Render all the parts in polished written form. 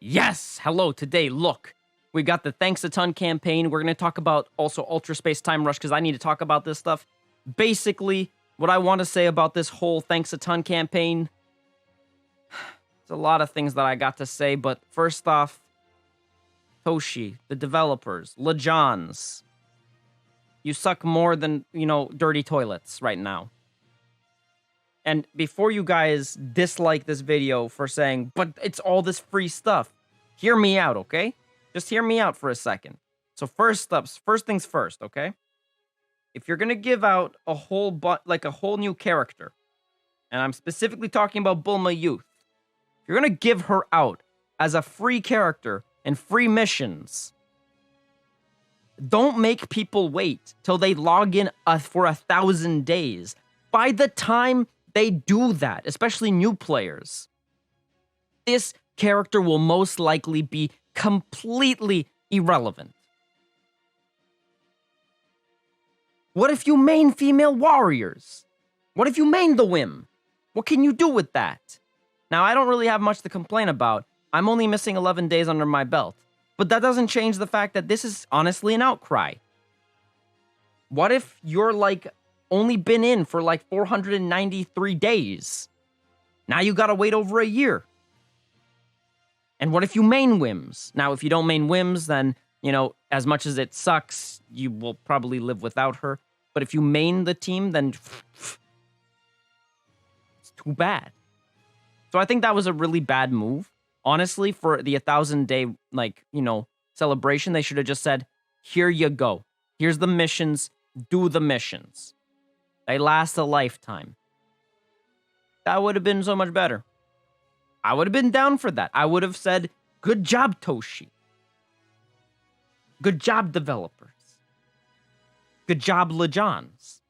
Yes! Hello, today, look. We got the Thanks a Ton campaign. We're going to talk about also Ultra Space Time Rush, because I need to talk about this stuff. Basically, what I want to say about this whole Thanks a Ton campaign, there's a lot of things that I got to say, but first off, Toshi, the developers, Lejans, you suck more than, dirty toilets right now. And before you guys dislike this video for saying, but it's all this free stuff, hear me out, okay? Just hear me out for a second. So first things first, okay? If you're gonna give out a whole new character, and I'm specifically talking about Bulma Youth, if you're gonna give her out as a free character and free missions, don't make people wait till they log in for 1,000 days. By the time they do that, especially new players, this character will most likely be completely irrelevant. What if you main female warriors? What if you main the Whim? What can you do with that? Now, I don't really have much to complain about. I'm only missing 11 days under my belt. But that doesn't change the fact that this is honestly an outcry. What if you're only been in for 493 days? Now you gotta wait over a year. And what if you main Whims? Now, if you don't main Whims, then, as much as it sucks, you will probably live without her. But if you main the team, then it's too bad. So I think that was a really bad move. Honestly, for the 1,000-day, celebration, they should have just said, here you go. Here's the missions. Do the missions. They last a lifetime. That would have been so much better. I would have been down for that. I would have said, good job, Toshi. Good job, developers. Good job, Lejans.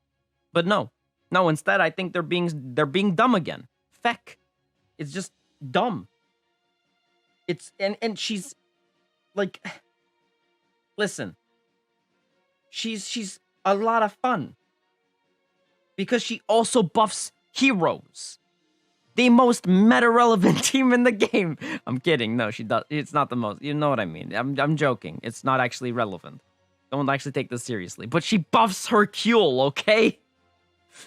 But no. No, instead, I think they're being dumb again. Feck. It's just dumb. It's and she's listen. She's a lot of fun. Because she also buffs heroes. The most meta-relevant team in the game. I'm kidding. No, she does. It's not the most. You know what I mean. I'm joking. It's not actually relevant. Don't actually take this seriously. But she buffs Hercule, okay?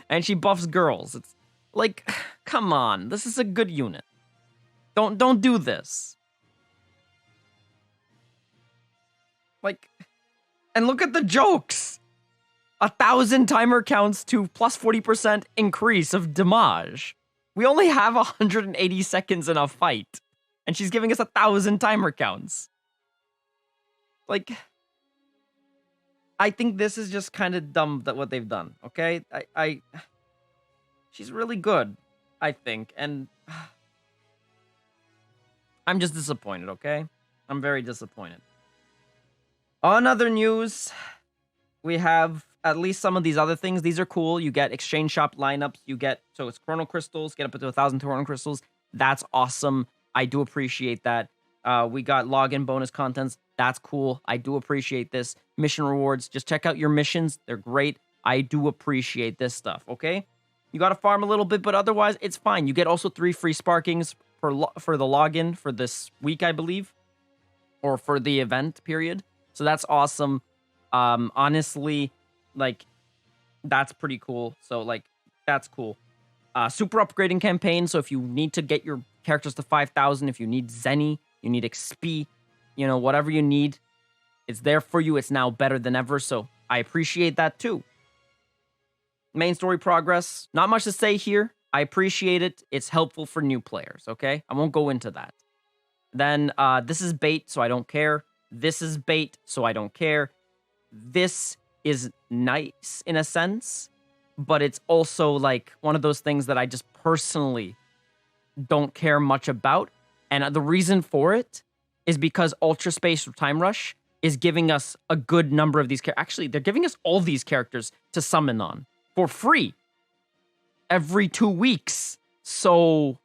And she buffs girls. It's come on. This is a good unit. Don't do this. And look at the jokes. 1,000 timer counts to plus 40% increase of damage. We only have 180 seconds in a fight, and she's giving us 1,000 timer counts. I think this is just kind of dumb that what they've done, okay? She's really good, I think, and I'm just disappointed, okay? I'm very disappointed. On other news, we have at least some of these other things. These are cool. You get exchange shop lineups. So it's chrono crystals. Get up to 1,000 chrono crystals. That's awesome. I do appreciate that. We got login bonus contents. That's cool. I do appreciate this. Mission rewards. Just check out your missions. They're great. I do appreciate this stuff, okay? You got to farm a little bit, but otherwise, it's fine. You get also 3 free sparkings for the login for this week, I believe. Or for the event period. So that's awesome. Honestly, that's pretty cool. So, that's cool. Super upgrading campaign. So if you need to get your characters to 5,000, if you need Zenny, you need XP, whatever you need, it's there for you. It's now better than ever. So I appreciate that too. Main story progress. Not much to say here. I appreciate it. It's helpful for new players, okay? I won't go into that. Then this is bait, so I don't care. This is bait, so I don't care. This is nice in a sense, but it's also one of those things that I just personally don't care much about. And the reason for it is because Ultra Space Time Rush is giving us a good number of these characters. Actually, they're giving us all these characters to summon on for free every 2 weeks. So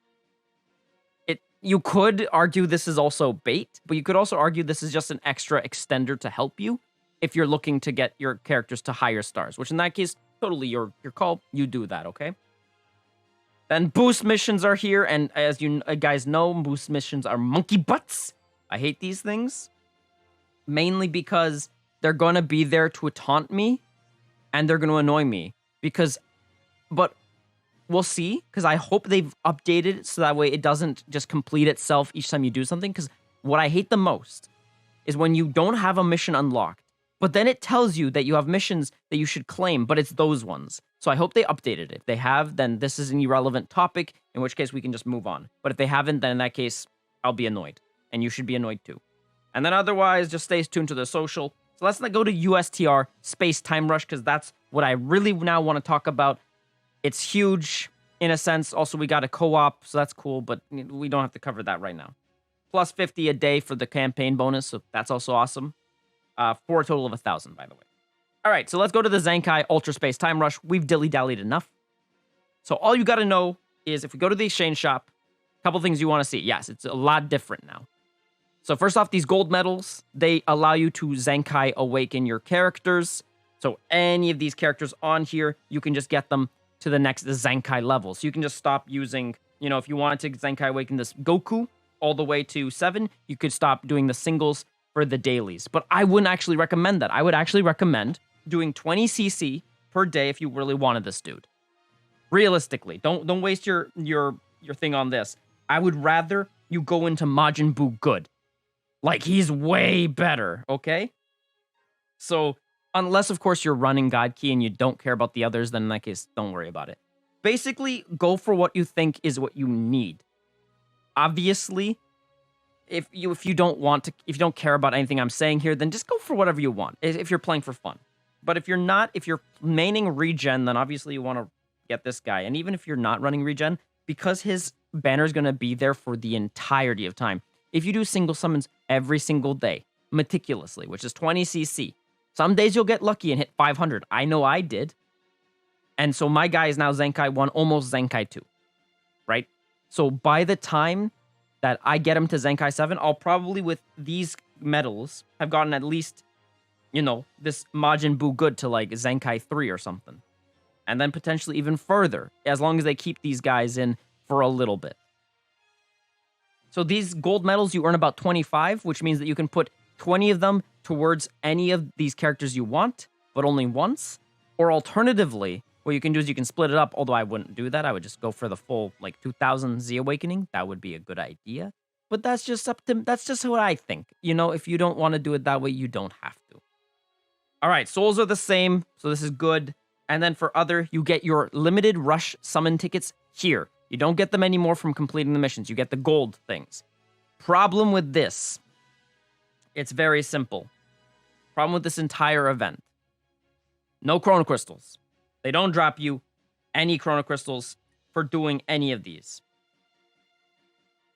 you could argue this is also bait, but you could also argue this is just an extra extender to help you if you're looking to get your characters to higher stars, which in that case, totally your call. You do that, okay? Then boost missions are here, and as you guys know, boost missions are monkey butts. I hate these things mainly because they're going to be there to taunt me and they're going to annoy me but we'll see, because I hope they've updated it so that way it doesn't just complete itself each time you do something, because what I hate the most is when you don't have a mission unlocked, but then it tells you that you have missions that you should claim, but it's those ones. So I hope they updated it. If they have, then this is an irrelevant topic, in which case we can just move on. But if they haven't, then in that case, I'll be annoyed. And you should be annoyed too. And then otherwise, just stay tuned to the social. So let's not go to USTR, Space Time Rush, because that's what I really now want to talk about. It's huge, in a sense. Also, we got a co-op, so that's cool, but we don't have to cover that right now. Plus 50 a day for the campaign bonus, so that's also awesome. For a total of 1,000, by the way. All right, so let's go to the Zenkai Ultra Space Time Rush. We've dilly-dallied enough. So all you got to know is if we go to the exchange shop, a couple things you want to see. Yes, it's a lot different now. So first off, these gold medals, they allow you to Zenkai awaken your characters. So any of these characters on here, you can just get them to the next Zenkai level. So you can just stop using, if you wanted to Zenkai awaken this Goku all the way to 7, you could stop doing the singles for the dailies. But I wouldn't actually recommend that. I would actually recommend doing 20 CC per day if you really wanted this dude. Realistically, don't waste your thing on this. I would rather you go into Majin Buu good. Like, he's way better, okay? So, unless, of course, you're running God Key and you don't care about the others, then in that case, don't worry about it. Basically, go for what you think is what you need. Obviously, if you don't care about anything I'm saying here, then just go for whatever you want, if you're playing for fun. But if you're maining regen, then obviously you want to get this guy. And even if you're not running regen, because his banner is going to be there for the entirety of time, if you do single summons every single day, meticulously, which is 20 CC, some days you'll get lucky and hit 500. I know I did. And so my guy is now Zenkai 1, almost Zenkai 2, right? So by the time that I get him to Zenkai 7, I'll probably, with these medals, have gotten at least, this Majin Buu good to like Zenkai 3 or something. And then potentially even further, as long as they keep these guys in for a little bit. So these gold medals, you earn about 25, which means that you can put 20 of them towards any of these characters you want, but only once. Or alternatively, what you can do is you can split it up, although I wouldn't do that. I would just go for the full, 2,000 Z Awakening. That would be a good idea. But that's just what I think. If you don't want to do it that way, you don't have to. All right, souls are the same, so this is good. And then for other, you get your limited rush summon tickets here. You don't get them anymore from completing the missions. You get the gold things. Problem with this. It's very simple. Problem with this entire event. No Chrono Crystals. They don't drop you any Chrono Crystals for doing any of these.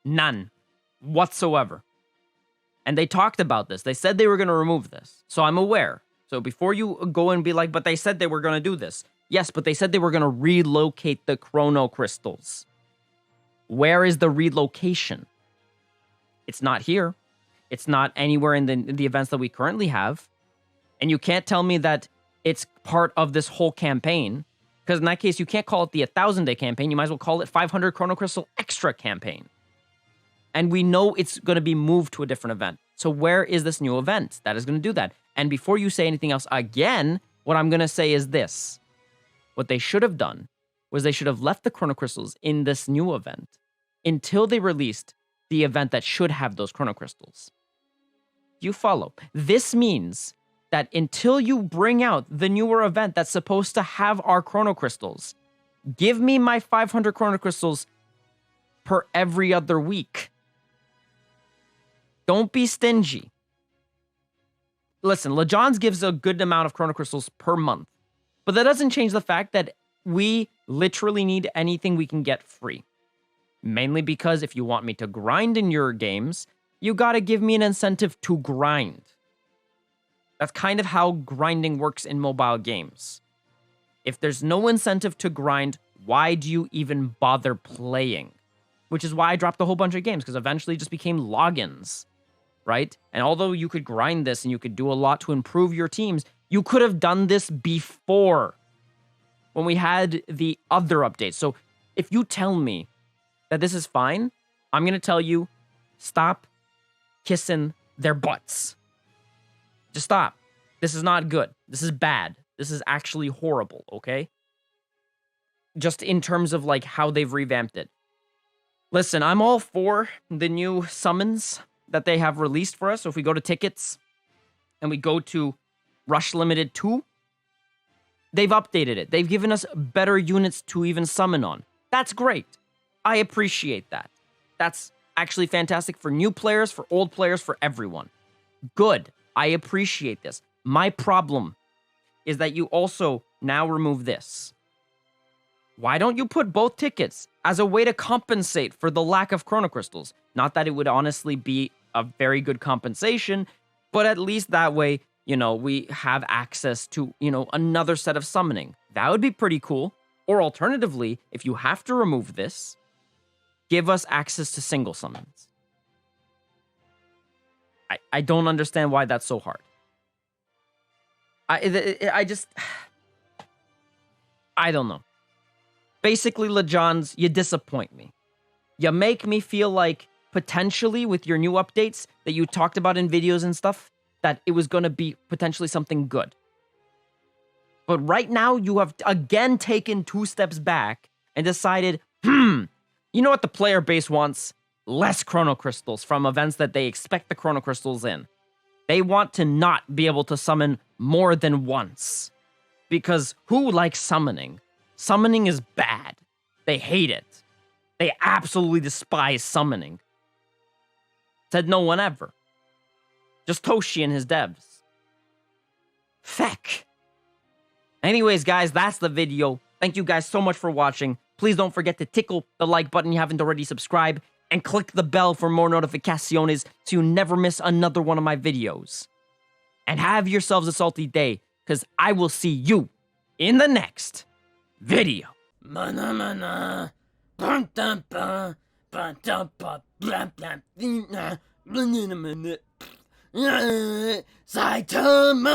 None. Whatsoever. And they talked about this. They said they were going to remove this. So I'm aware. So before you go and be like, but they said they were going to do this. Yes, but they said they were going to relocate the Chrono Crystals. Where is the relocation? It's not here. It's not anywhere in the events that we currently have. And you can't tell me that it's part of this whole campaign. Because in that case, you can't call it the 1,000-day campaign. You might as well call it 500 Chrono Crystal Extra campaign. And we know it's going to be moved to a different event. So where is this new event that is going to do that? And before you say anything else again, what I'm going to say is this. What they should have done was they should have left the Chrono Crystals in this new event until they released the event that should have those Chrono Crystals. You follow? This means that until you bring out the newer event that's supposed to have our Chrono Crystals, give me my 500 Chrono Crystals per every other week. Don't be stingy. Listen, LeJohn's gives a good amount of Chrono Crystals per month. But that doesn't change the fact that we literally need anything we can get free. Mainly because if you want me to grind in your games, you gotta give me an incentive to grind. That's kind of how grinding works in mobile games. If there's no incentive to grind, why do you even bother playing? Which is why I dropped a whole bunch of games, because eventually it just became logins, right? And although you could grind this and you could do a lot to improve your teams, you could have done this before when we had the other updates. So if you tell me that this is fine, I'm going to tell you, stop kissing their butts. Just stop. This is not good. This is bad. This is actually horrible, okay? Just in terms of, like, how they've revamped it. Listen, I'm all for the new summons that they have released for us. So if we go to tickets and we go to Rush Limited 2, they've updated it. They've given us better units to even summon on. That's great. I appreciate that. That's actually fantastic for new players, for old players, for everyone. Good. I appreciate this. My problem is that you also now remove this. Why don't you put both tickets as a way to compensate for the lack of Chrono Crystals? Not that it would honestly be a very good compensation, but at least that way, you know, we have access to, you know, another set of summoning. That would be pretty cool. Or alternatively, if you have to remove this, give us access to single summons. I don't understand why that's so hard. I just... I don't know. Basically, LeJohns, you disappoint me. You make me feel like, potentially, with your new updates that you talked about in videos and stuff, that it was going to be potentially something good. But right now, you have again taken 2 steps back and decided, you know what the player base wants? Less Chrono Crystals from events that they expect the Chrono Crystals in. They want to not be able to summon more than once. Because who likes summoning? Summoning is bad. They hate it. They absolutely despise summoning. Said no one ever. Just Toshi and his devs. Feck. Anyways, guys, that's the video. Thank you guys so much for watching. Please don't forget to tickle the like button if you haven't already subscribed, and click the bell for more notificaciones so you never miss another one of my videos. And have yourselves a salty day, because I will see you in the next video. Mana mana. Saitama!